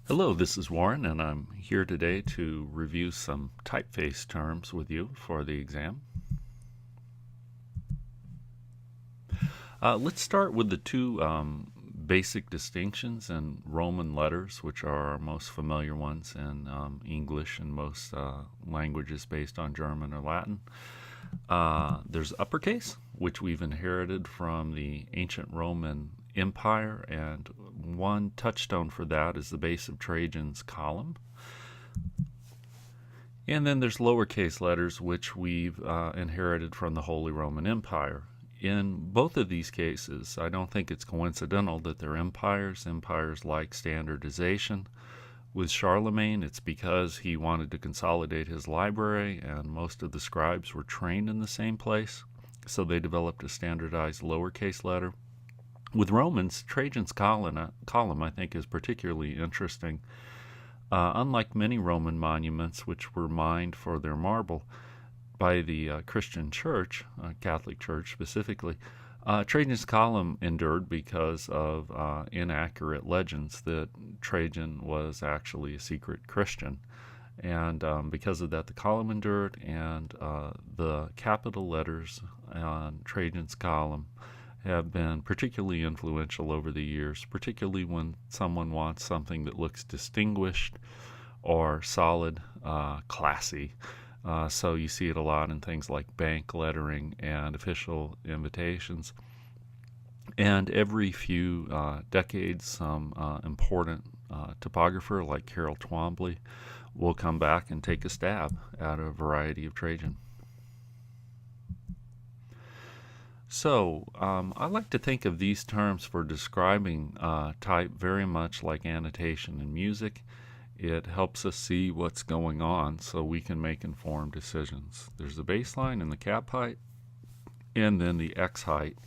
Hello, this is Warren, and I'm here today to review some typeface terms with you for the exam. Let's start with the two basic distinctions in Roman letters, which are our most familiar ones in English and most languages based on German or Latin. There's uppercase, which we've inherited from the ancient Roman Empire, and one touchstone for that is the base of Trajan's column. And then there's lowercase letters, which we've inherited from the Holy Roman Empire. In both of these cases, I don't think it's coincidental that they're empires. Empires like standardization. With Charlemagne, it's because he wanted to consolidate his library, and most of the scribes were trained in the same place, so they developed a standardized lowercase letter. With Romans, Trajan's column I think is particularly interesting. Unlike many Roman monuments, which were mined for their marble by the Christian Church, Catholic Church specifically, Trajan's column endured because of inaccurate legends that Trajan was actually a secret Christian. And because of that, the column endured, and the capital letters on Trajan's column have been particularly influential over the years, particularly when someone wants something that looks distinguished or solid, classy. So you see it a lot in things like bank lettering and official invitations. And every few decades, some important topographer like Carroll Twombly will come back and take a stab at a variety of Trajan. So I like to think of these terms for describing type very much like annotation in music. It helps us see what's going on so we can make informed decisions. There's the baseline and the cap height, and then the X height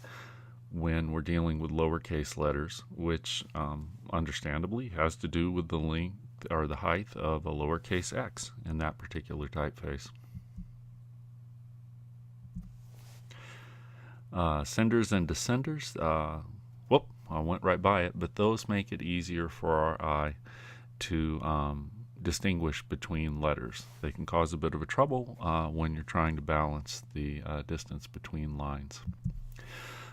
when we're dealing with lowercase letters, which understandably has to do with the length or the height of a lowercase x in that particular typeface. Senders and descenders, I went right by it, but those make it easier for our eye to distinguish between letters. They can cause a bit of a trouble when you're trying to balance the distance between lines.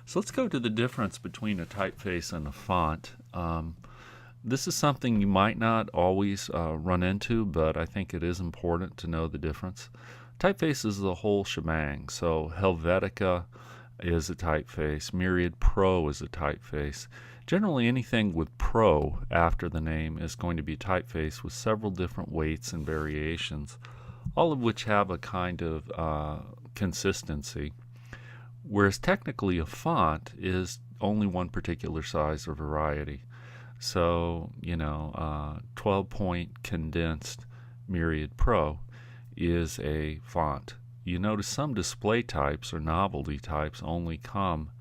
So let's go to the difference between a typeface and a font. This is something you might not always run into, but I think it is important to know the difference. Typeface is the whole shebang. So Helvetica is a typeface. Myriad Pro is a typeface. Generally, anything with Pro after the name is going to be typeface with several different weights and variations, all of which have a kind of consistency. Whereas technically a font is only one particular size or variety. So, 12-point condensed Myriad Pro is a font. You notice some display types or novelty types only come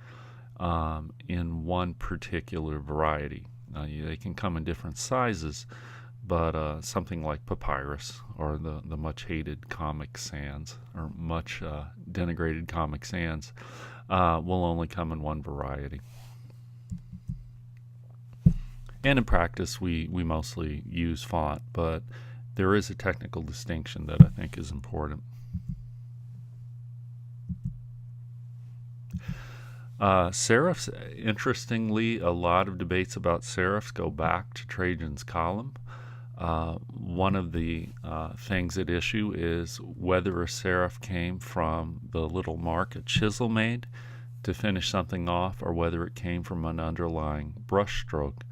in one particular variety. They can come in different sizes, but something like Papyrus or the much hated Comic Sans or much denigrated Comic Sans will only come in one variety. And in practice, we mostly use font, but there is a technical distinction that I think is important. Serifs, interestingly, a lot of debates about serifs go back to Trajan's column. One of the things at issue is whether a serif came from the little mark a chisel made to finish something off, or whether it came from an underlying brush stroke.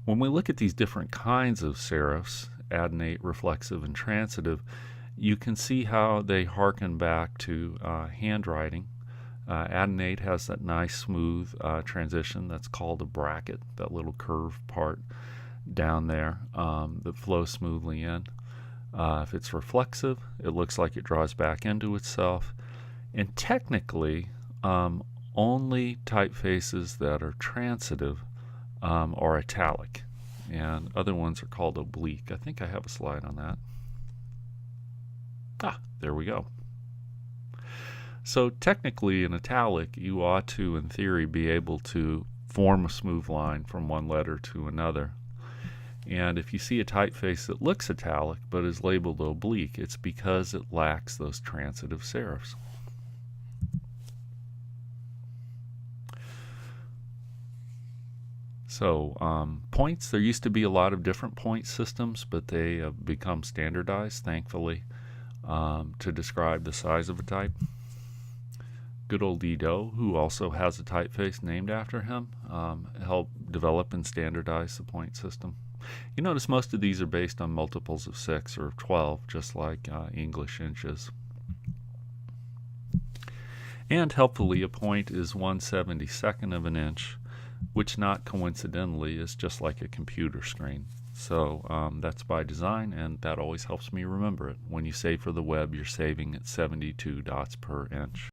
When we look at these different kinds of serifs, adnate, reflexive, and transitive, you can see how they harken back to handwriting. Adnate has that nice smooth transition that's called a bracket, that little curved part down there that flows smoothly in. If it's reflexive, it looks like it draws back into itself. And technically, only typefaces that are transitive are italic, and other ones are called oblique. I think I have a slide on that. There we go. So technically in italic, you ought to, in theory, be able to form a smooth line from one letter to another. And if you see a typeface that looks italic but is labeled oblique, it's because it lacks those transitive serifs. So points, there used to be a lot of different point systems, but they have become standardized, thankfully, to describe the size of a type. Good old Edo, who also has a typeface named after him, helped develop and standardize the point system. You notice most of these are based on multiples of 6 or 12, just like English inches. And helpfully, a point is 1/72nd of an inch, which not coincidentally is just like a computer screen. So that's by design, and that always helps me remember it. When you save for the web, you're saving at 72 dots per inch.